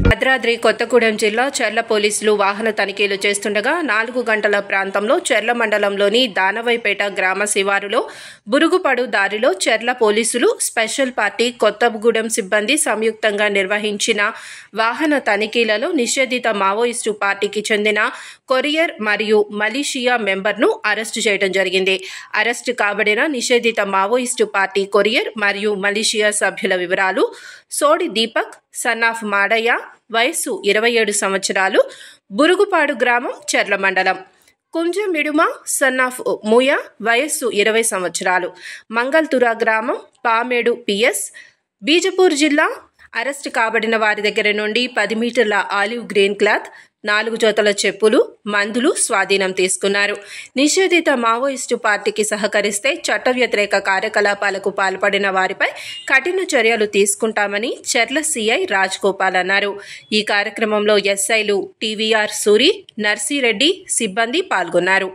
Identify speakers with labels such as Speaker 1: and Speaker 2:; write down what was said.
Speaker 1: భద్రాద్రి కొత్తగూడెం జిల్లా చెర్ల పోలీసులు వాహన తనిఖీలు చేస్తుండగా 4 గంటల ప్రాంతంలో చెర్ల మండలంలోని దానవైపేట గ్రామ శివారులో బురుగుపడు దారిలో చెర్ల పోలీసులు స్పెషల్ పార్టీ కొత్తగూడెం సిబ్బంది సంయుక్తంగా నిర్వహించిన వాహన తనిఖీలలో నిషేధిత మావోయిస్టు పార్టీకి చెందిన కొరియర్ మరియు మలేషియా మెంబర్ను అరెస్టు చేయడం జరిగింది. అరెస్టు కాబడిన నిషేధిత మావోయిస్టు పార్టీ కొరియర్ మరియు మలేషియా సభ్యుల వివరాలు: సోడి దీపక్, సన్ ఆఫ్ మాడయ్య, వయస్సు 27 సంవత్సరాలు, బురుగుపాడు గ్రామం, చెర్ల మండలం. కుంజమిడుమ, సన్ ఆఫ్ మూయ, వయస్సు 20 సంవత్సరాలు, మంగల్తురా గ్రామం, పామేడు పిఎస్, బీజపూర్ జిల్లా. అరెస్టు కాబడిన వారి దగ్గర నుండి 10 మీటర్ల ఆలివ్ గ్రీన్ క్లాత్, 4 జతల చెప్పులు, మందులు స్వాధీనం తీసుకున్నారు. నిషేధిత మావోయిస్టు పార్టీకి సహకరిస్తే చట్ట వ్యతిరేక కార్యకలాపాలకు పాల్పడిన వారిపై కఠిన చర్యలు తీసుకుంటామని చెర్ల సిఐ రాజ్ గోపాల్ అన్నారు. ఈ కార్యక్రమంలో ఎస్ఐలు టీవీఆర్ సూరి, నర్సిరెడ్డి సిబ్బంది పాల్గొన్నారు.